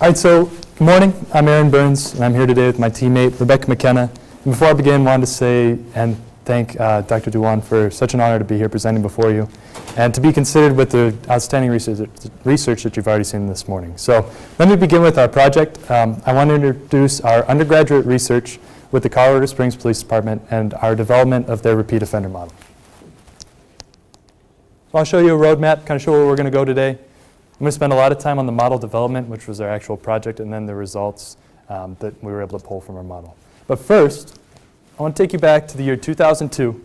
All right, so good morning. I'm Aaron Burns, and I'm here today with my teammate, Rebecca McKenna. And before I begin, I wanted to say and thank Dr. Dewan for such an honor to be here presenting before you and to be considered with the outstanding research that you've already seen this morning. So let me begin with our project. I want to introduce our undergraduate research with the Colorado Springs Police Department and our development of their repeat offender model. So I'll show you a roadmap, kind of show where we're going to go today. I'm going to spend a lot of time on the model development, which was our actual project, and then the results that we were able to pull from our model. But first, I want to take you back to the year 2002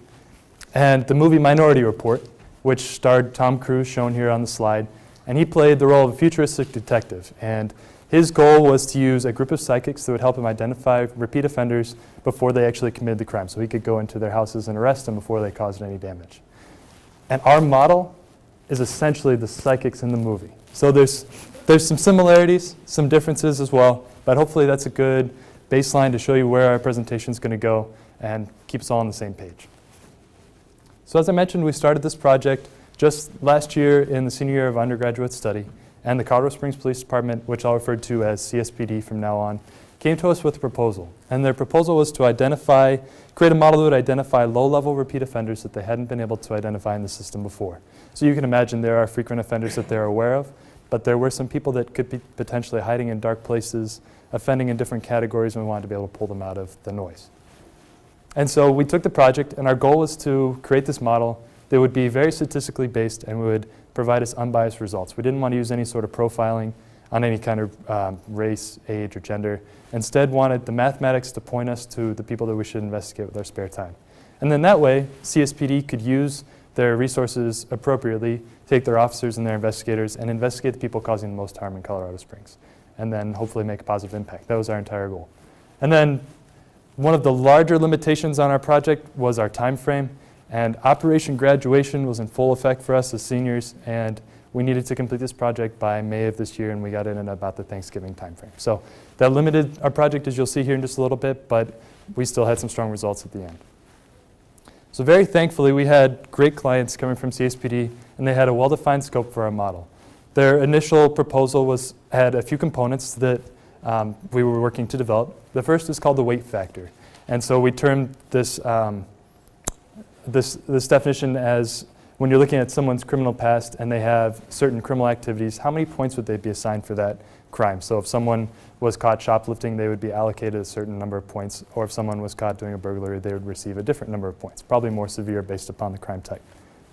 and the movie Minority Report, which starred Tom Cruise, shown here on the slide. And he played the role of a futuristic detective. And his goal was to use a group of psychics that would help him identify repeat offenders before they actually committed the crime, so he could go into their houses and arrest them before they caused any damage. And our model is essentially the psychics in the movie. So there's some similarities, some differences as well, but hopefully that's a good baseline to show you where our presentation is going to go and keep us all on the same page. So as I mentioned, we started this project just last year in the senior year of undergraduate study, and the Colorado Springs Police Department, which I'll refer to as CSPD from now on, came to us with a proposal. And their proposal was to create a model that would identify low-level repeat offenders that they hadn't been able to identify in the system before. So you can imagine there are frequent offenders that they're aware of, but there were some people that could be potentially hiding in dark places, offending in different categories, and we wanted to be able to pull them out of the noise. And so we took the project, and our goal was to create this model that would be very statistically based and would provide us unbiased results. We didn't want to use any sort of profiling on any kind of race, age, or gender. Instead, wanted the mathematics to point us to the people that we should investigate with our spare time. And then that way, CSPD could use their resources appropriately, take their officers and their investigators, and investigate the people causing the most harm in Colorado Springs, and then hopefully make a positive impact. That was our entire goal. And then one of the larger limitations on our project was our time frame, and Operation Graduation was in full effect for us as seniors, and we needed to complete this project by May of this year, and we got it in about the Thanksgiving timeframe. So that limited our project, as you'll see here in just a little bit, but we still had some strong results at the end. So very thankfully, we had great clients coming from CSPD, and they had a well-defined scope for our model. Their initial proposal had a few components that we were working to develop. The first is called the weight factor. And so we termed this definition as when you're looking at someone's criminal past and they have certain criminal activities, how many points would they be assigned for that crime? So if someone was caught shoplifting, they would be allocated a certain number of points, or if someone was caught doing a burglary, they would receive a different number of points, probably more severe based upon the crime type.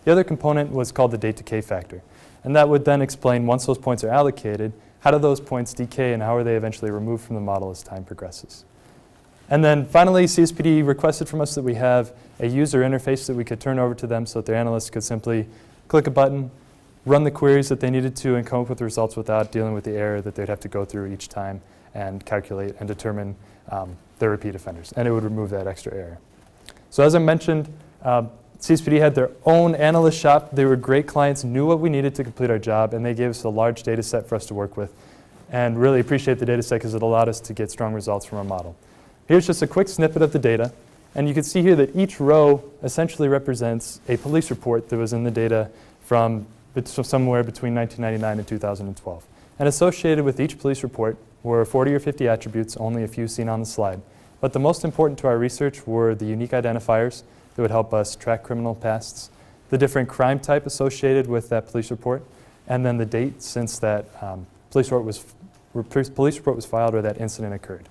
The other component was called the decay factor, and that would then explain, once those points are allocated, how do those points decay and how are they eventually removed from the model as time progresses. And then finally, CSPD requested from us that we have a user interface that we could turn over to them so that their analysts could simply click a button, run the queries that they needed to, and come up with the results without dealing with the error that they'd have to go through each time and calculate and determine their repeat offenders. And it would remove that extra error. So as I mentioned, CSPD had their own analyst shop. They were great clients, knew what we needed to complete our job, and they gave us a large data set for us to work with. And really appreciate the data set because it allowed us to get strong results from our model. Here's just a quick snippet of the data. And you can see here that each row essentially represents a police report that was in the data from somewhere between 1999 and 2012. And associated with each police report were 40 or 50 attributes, only a few seen on the slide. But the most important to our research were the unique identifiers that would help us track criminal pasts, the different crime type associated with that police report, and then the date since that police report was filed or that incident occurred.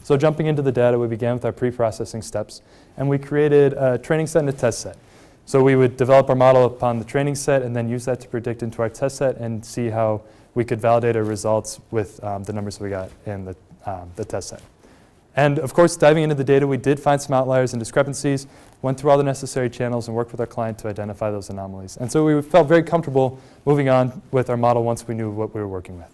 So jumping into the data, we began with our pre-processing steps, and we created a training set and a test set. So we would develop our model upon the training set and then use that to predict into our test set and see how we could validate our results with the numbers we got in the test set. And of course, diving into the data, we did find some outliers and discrepancies, went through all the necessary channels and worked with our client to identify those anomalies. And so we felt very comfortable moving on with our model once we knew what we were working with.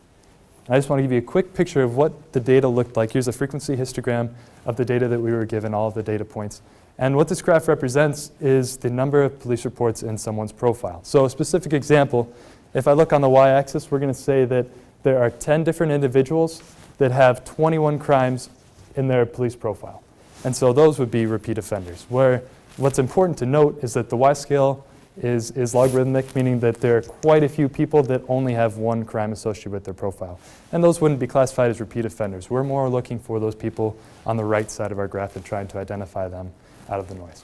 I just want to give you a quick picture of what the data looked like. Here's a frequency histogram of the data that we were given, all of the data points. And what this graph represents is the number of police reports in someone's profile. So a specific example, if I look on the y-axis, we're going to say that there are 10 different individuals that have 21 crimes in their police profile. And so those would be repeat offenders. Where what's important to note is that the y-scale is logarithmic, meaning that there are quite a few people that only have one crime associated with their profile. And those wouldn't be classified as repeat offenders. We're more looking for those people on the right side of our graph and trying to identify them out of the noise.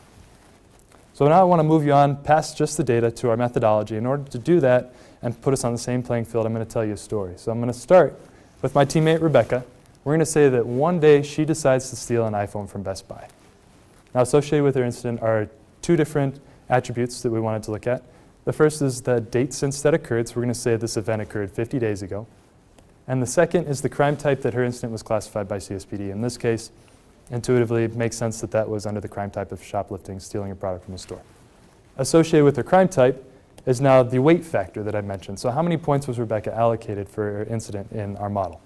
So now I want to move you on past just the data to our methodology. In order to do that and put us on the same playing field, I'm going to tell you a story. So I'm going to start with my teammate Rebecca. We're going to say that one day she decides to steal an iPhone from Best Buy. Now associated with her incident are two different attributes that we wanted to look at. The first is the date since that occurred, so we're going to say this event occurred 50 days ago. And the second is the crime type that her incident was classified by CSPD. In this case, intuitively, it makes sense that that was under the crime type of shoplifting, stealing a product from a store. Associated with her crime type is now the weight factor that I mentioned. So how many points was Rebecca allocated for her incident in our model?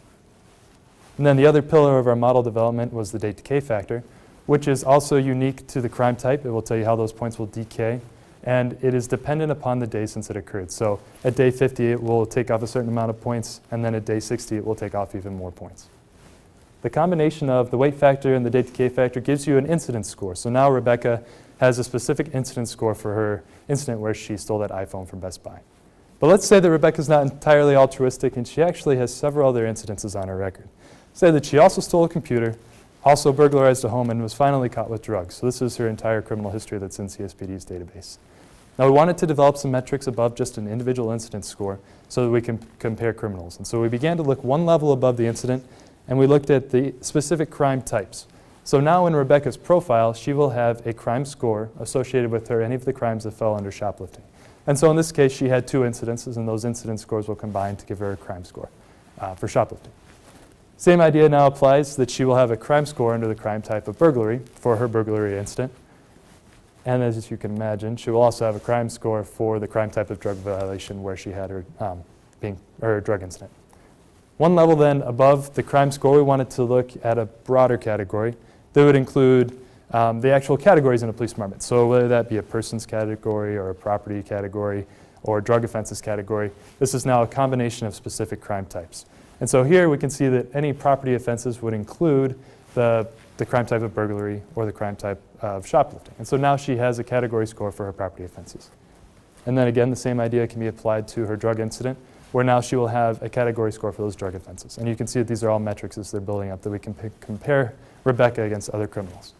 And then the other pillar of our model development was the date decay factor, which is also unique to the crime type. It will tell you how those points will decay. And it is dependent upon the day since it occurred. So at day 50, it will take off a certain amount of points. And then at day 60, it will take off even more points. The combination of the weight factor and the date decay factor gives you an incidence score. So now Rebecca has a specific incidence score for her incident where she stole that iPhone from Best Buy. But let's say that Rebecca's not entirely altruistic and she actually has several other incidences on her record. Say that she also stole a computer, also burglarized a home, and was finally caught with drugs. So this is her entire criminal history that's in CSPD's database. Now we wanted to develop some metrics above just an individual incident score so that we can compare criminals. And so we began to look one level above the incident, and we looked at the specific crime types. So now in Rebecca's profile, she will have a crime score associated with her, any of the crimes that fell under shoplifting. And so in this case, she had two incidences, and those incident scores will combine to give her a crime score for shoplifting. Same idea now applies that she will have a crime score under the crime type of burglary for her burglary incident. And as you can imagine, she will also have a crime score for the crime type of drug violation where she had her drug incident. One level then above the crime score, we wanted to look at a broader category that would include the actual categories in a police department. So whether that be a persons category or a property category or drug offenses category, this is now a combination of specific crime types. And so here we can see that any property offenses would include the crime type of burglary or the crime type of shoplifting. And so now she has a category score for her property offenses. And then again, the same idea can be applied to her drug incident, where now she will have a category score for those drug offenses. And you can see that these are all metrics as they're building up that we can compare Rebecca against other criminals.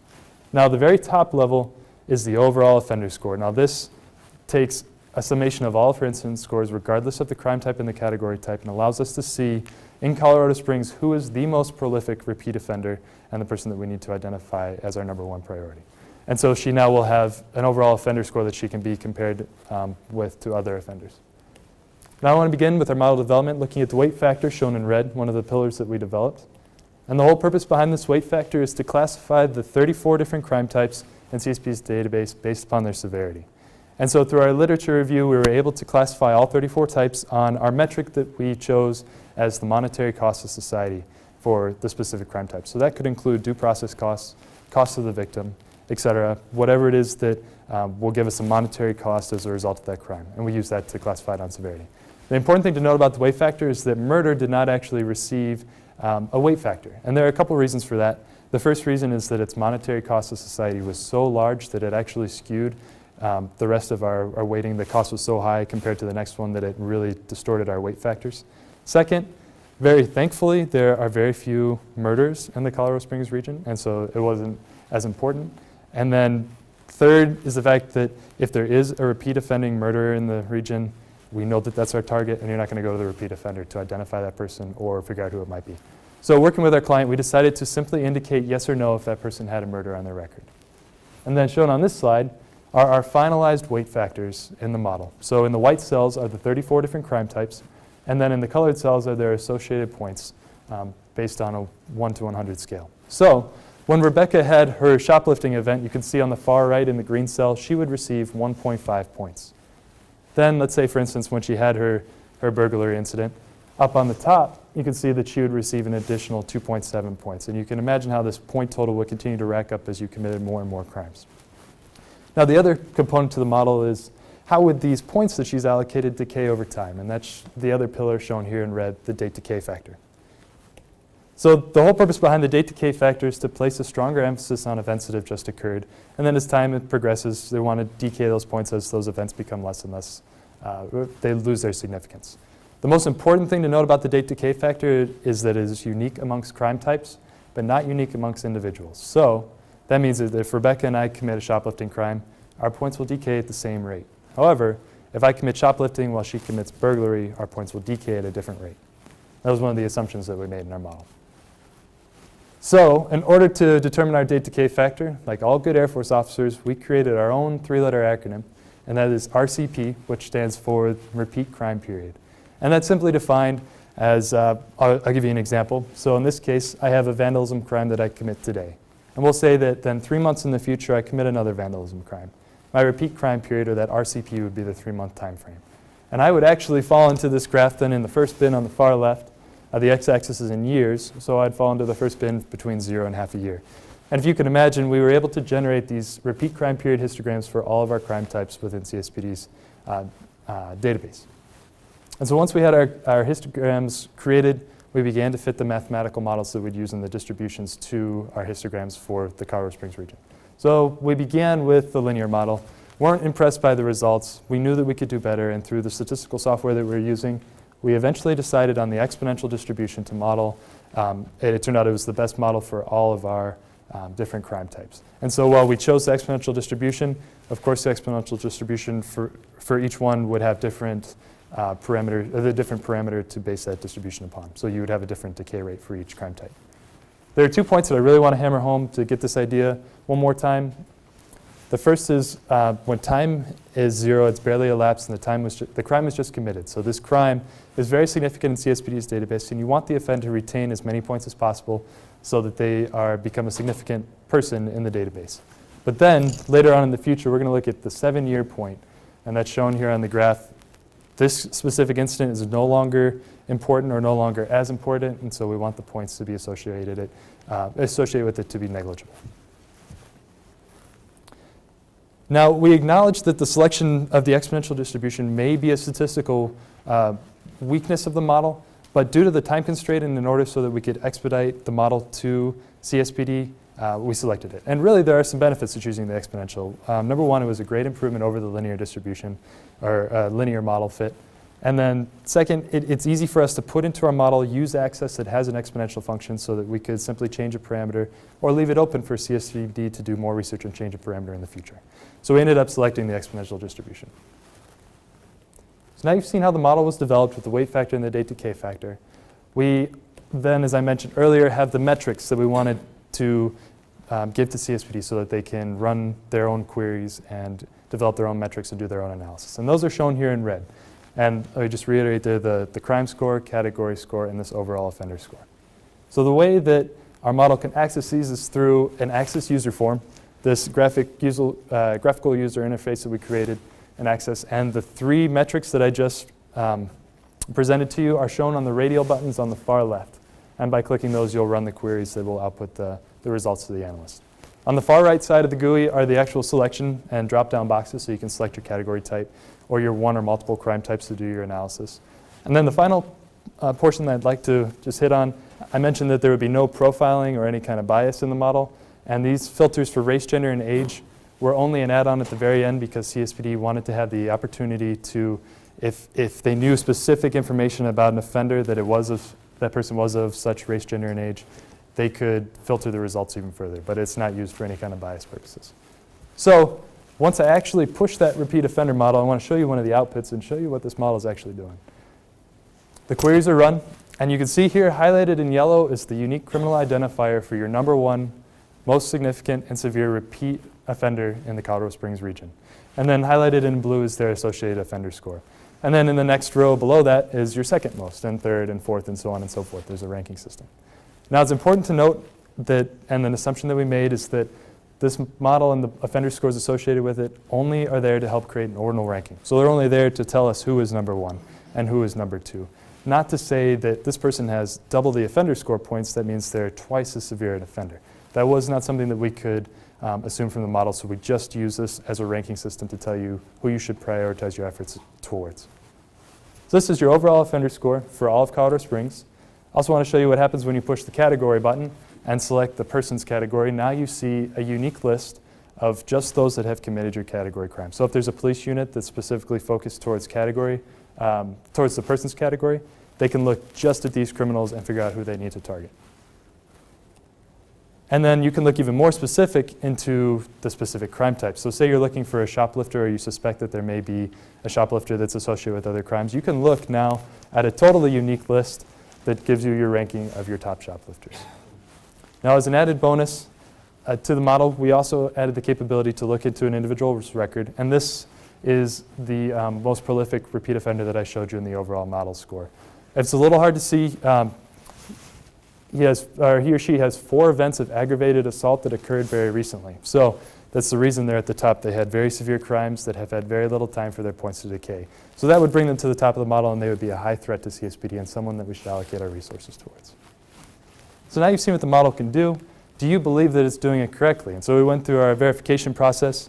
Now the very top level is the overall offender score. Now this takes a summation of all of her incident scores regardless of the crime type and the category type and allows us to see in Colorado Springs who is the most prolific repeat offender and the person that we need to identify as our #1 priority. And so she now will have an overall offender score that she can be compared with to other offenders. Now I want to begin with our model development, looking at the weight factor shown in red, one of the pillars that we developed. And the whole purpose behind this weight factor is to classify the 34 different crime types in CSP's database based upon their severity. And so through our literature review, we were able to classify all 34 types on our metric that we chose as the monetary cost of society for the specific crime type. So that could include due process costs, costs of the victim, et cetera, whatever it is that will give us a monetary cost as a result of that crime. And we use that to classify it on severity. The important thing to note about the weight factor is that murder did not actually receive a weight factor. And there are a couple reasons for that. The first reason is that its monetary cost of society was so large that it actually skewed the rest of our weighting. The cost was so high compared to the next one that it really distorted our weight factors. Second, very thankfully, there are very few murders in the Colorado Springs region, and so it wasn't as important. And then third is the fact that if there is a repeat offending murderer in the region, we know that that's our target, and you're not going to go to the repeat offender to identify that person or figure out who it might be. So working with our client, we decided to simply indicate yes or no if that person had a murder on their record. And then shown on this slide are our finalized weight factors in the model. So in the white cells are the 34 different crime types, and then in the colored cells are their associated points based on a 1 to 100 scale. So when Rebecca had her shoplifting event, you can see on the far right in the green cell, she would receive 1.5 points. Then let's say, for instance, when she had her burglary incident, up on the top, you can see that she would receive an additional 2.7 points. And you can imagine how this point total would continue to rack up as you committed more and more crimes. Now the other component to the model is how would these points that she's allocated decay over time? And that's the other pillar shown here in red, the date decay factor. So the whole purpose behind the date decay factor is to place a stronger emphasis on events that have just occurred. And then as time progresses, they want to decay those points as those events become less and less, they lose their significance. The most important thing to note about the date decay factor is that it is unique amongst crime types, but not unique amongst individuals. So that means that if Rebecca and I commit a shoplifting crime, our points will decay at the same rate. However, if I commit shoplifting while she commits burglary, our points will decay at a different rate. That was one of the assumptions that we made in our model. So in order to determine our date decay factor, like all good Air Force officers, we created our own 3-letter acronym, and that is RCP, which stands for repeat crime period. And that's simply defined as, I'll give you an example. So in this case, I have a vandalism crime that I commit today. And we'll say that then 3 months in the future, I commit another vandalism crime. My repeat crime period, or that RCP, would be the 3-month time frame. And I would actually fall into this graph then in the first bin on the far left. The x-axis is in years, so I'd fall into the first bin between 0 and half a year. And if you can imagine, we were able to generate these repeat crime period histograms for all of our crime types within CSPD's database. And so once we had our histograms created, we began to fit the mathematical models that we'd use in the distributions to our histograms for the Colorado Springs region. So we began with the linear model, weren't impressed by the results. We knew that we could do better, and through the statistical software that we were using, we eventually decided on the exponential distribution to model. It turned out it was the best model for all of our different crime types. And so while we chose the exponential distribution, of course the exponential distribution for each one would have different different parameter to base that distribution upon. So you would have a different decay rate for each crime type. There are 2 points that I really want to hammer home to get this idea one more time. The first is when time is 0, it's barely elapsed, and the crime was just committed. So this crime is very significant in CSPD's database, and you want the offender to retain as many points as possible so that they become a significant person in the database. But then, later on in the future, we're going to look at the 7-year point, and that's shown here on the graph. This specific incident is no longer important or no longer as important, and so we want the points to be associated with it to be negligible. Now, we acknowledge that the selection of the exponential distribution may be a statistical weakness of the model, but due to the time constraint and in order so that we could expedite the model to CSPD, we selected it. And really, there are some benefits to choosing the exponential. Number one, it was a great improvement over the linear distribution or linear model fit. And then second, it's easy for us to put into our model, use access that has an exponential function so that we could simply change a parameter or leave it open for CSPD to do more research and change a parameter in the future. So we ended up selecting the exponential distribution. So now you've seen how the model was developed with the weight factor and the date decay factor. We then, as I mentioned earlier, have the metrics that we wanted to give to CSPD so that they can run their own queries and develop their own metrics and do their own analysis. And those are shown here in red. And I just reiterate there the crime score, category score, and this overall offender score. So the way that our model can access these is through an access user form, this graphical user interface that we created and access. And the 3 metrics that I just presented to you are shown on the radial buttons on the far left. And by clicking those, you'll run the queries that will output the results to the analyst. On the far right side of the GUI are the actual selection and drop-down boxes, so you can select your category type or your one or multiple crime types to do your analysis. And then the final portion that I'd like to just hit on, I mentioned that there would be no profiling or any kind of bias in the model. And these filters for race, gender, and age were only an add-on at the very end because CSPD wanted to have the opportunity to, if they knew specific information about an offender that person was of such race, gender, and age, they could filter the results even further, but it's not used for any kind of bias purposes. So once I actually push that repeat offender model, I want to show you one of the outputs and show you what this model is actually doing. The queries are run, and you can see here highlighted in yellow is the unique criminal identifier for your number 1 most significant and severe repeat offender in the Colorado Springs region. And then highlighted in blue is their associated offender score. And then in the next row below that is your second most, and third and fourth, and so on and so forth. There's a ranking system. Now it's important to note that, and an assumption that we made is that this model and the offender scores associated with it only are there to help create an ordinal ranking. So they're only there to tell us who is number 1 and who is number 2. Not to say that this person has double the offender score points, that means they're twice as severe an offender. That was not something that we could assume from the model, so we just use this as a ranking system to tell you who you should prioritize your efforts towards. So this is your overall offender score for all of Colorado Springs. Also want to show you what happens when you push the category button and select the person's category. Now you see a unique list of just those that have committed your category crime. So if there's a police unit that's specifically focused towards category, towards the person's category, they can look just at these criminals and figure out who they need to target. And then you can look even more specific into the specific crime type. So say you're looking for a shoplifter, or you suspect that there may be a shoplifter that's associated with other crimes. You can look now at a totally unique list that gives you your ranking of your top shoplifters. Now, as an added bonus to the model, we also added the capability to look into an individual's record. And this is the most prolific repeat offender that I showed you in the overall model score. It's a little hard to see. He or she has 4 events of aggravated assault that occurred very recently. So that's the reason they're at the top. They had very severe crimes that have had very little time for their points to decay. So that would bring them to the top of the model, and they would be a high threat to CSPD and someone that we should allocate our resources towards. So now you've seen what the model can do. Do you believe that it's doing it correctly? And so we went through our verification process.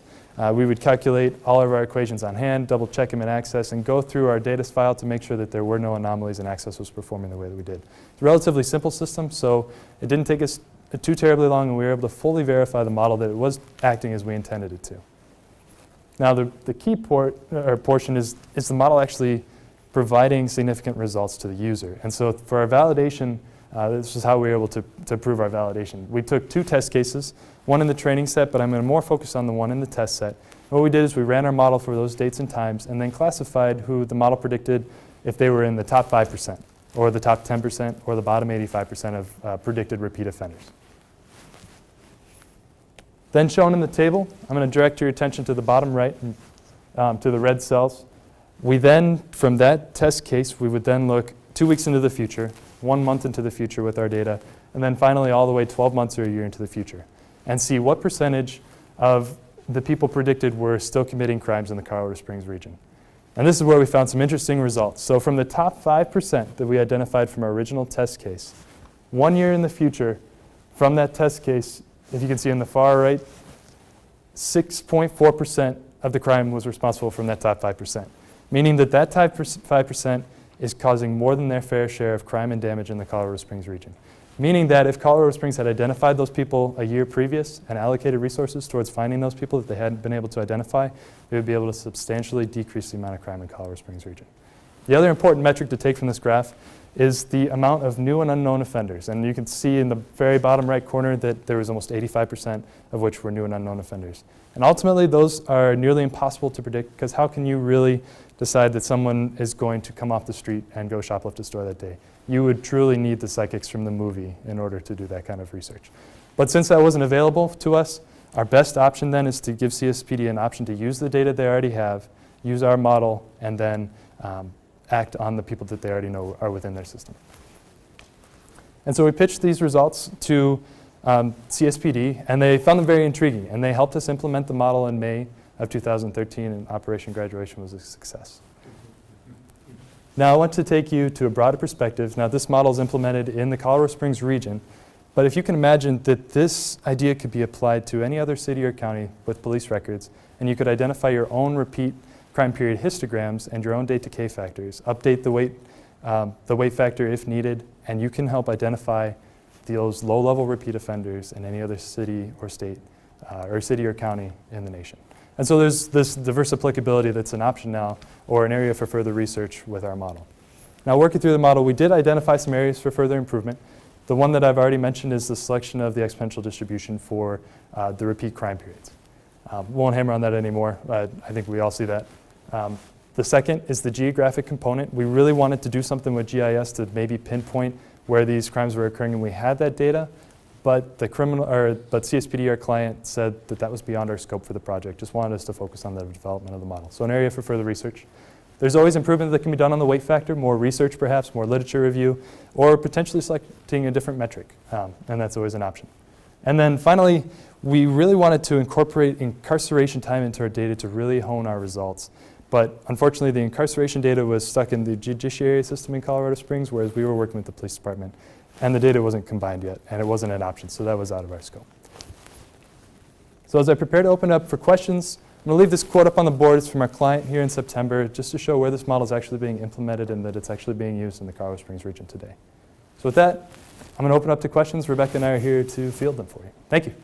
We would calculate all of our equations on hand, double check them in Access, and go through our data file to make sure that there were no anomalies and Access was performing the way that we did. It's a relatively simple system, so it didn't take us too terribly long, and we were able to fully verify the model that it was acting as we intended it to. Now the key portion is the model actually providing significant results to the user. And so for our validation, this is how we were able to prove our validation. We took 2 test cases, one in the training set, but I'm going to more focus on the one in the test set. What we did is we ran our model for those dates and times and then classified who the model predicted if they were in the top 5% or the top 10% or the bottom 85% of predicted repeat offenders. Then shown in the table, I'm going to direct your attention to the bottom right, to the red cells. We then, from that test case, we would then look 2 weeks into the future, 1 month into the future with our data, and then finally all the way 12 months or a year into the future, and see what percentage of the people predicted were still committing crimes in the Colorado Springs region. And this is where we found some interesting results. So from the top 5% that we identified from our original test case, 1 year in the future from that test case, if you can see in the far right, 6.4% of the crime was responsible from that top 5%, meaning that that top 5% is causing more than their fair share of crime and damage in the Colorado Springs region. Meaning that if Colorado Springs had identified those people a year previous and allocated resources towards finding those people that they hadn't been able to identify, we would be able to substantially decrease the amount of crime in Colorado Springs region. The other important metric to take from this graph is the amount of new and unknown offenders. And you can see in the very bottom right corner that there was almost 85% of which were new and unknown offenders. And ultimately, those are nearly impossible to predict, because how can you really decide that someone is going to come off the street and go shoplift a store that day? You would truly need the psychics from the movie in order to do that kind of research. But since that wasn't available to us, our best option then is to give CSPD an option to use the data they already have, use our model, and then act on the people that they already know are within their system. And so we pitched these results to CSPD, and they found them very intriguing, and they helped us implement the model in May of 2013, and Operation Graduation was a success. Now I want to take you to a broader perspective. Now this model is implemented in the Colorado Springs region, but if you can imagine that this idea could be applied to any other city or county with police records, and you could identify your own repeat crime period histograms and your own date decay factors, update the weight factor if needed, and you can help identify those low-level repeat offenders in any other city or state, or city or county in the nation. And so there's this diverse applicability that's an option now, or an area for further research with our model. Now working through the model, we did identify some areas for further improvement. The one that I've already mentioned is the selection of the exponential distribution for the repeat crime periods. Won't hammer on that anymore, I think we all see that. The second is the geographic component. We really wanted to do something with GIS to maybe pinpoint where these crimes were occurring, and we had that data, but CSPD, our client, said that that was beyond our scope for the project. Just wanted us to focus on the development of the model. So an area for further research. There's always improvement that can be done on the weight factor, more research perhaps, more literature review, or potentially selecting a different metric, and that's always an option. And then finally, we really wanted to incorporate incarceration time into our data to really hone our results. But unfortunately, the incarceration data was stuck in the judiciary system in Colorado Springs, whereas we were working with the police department. And the data wasn't combined yet, and it wasn't an option, so that was out of our scope. So as I prepare to open up for questions, I'm going to leave this quote up on the board. It's from our client here in September, just to show where this model is actually being implemented and that it's actually being used in the Colorado Springs region today. So So with that, I'm going to open up to questions. Rebecca and I are here to field them for you. Thank you.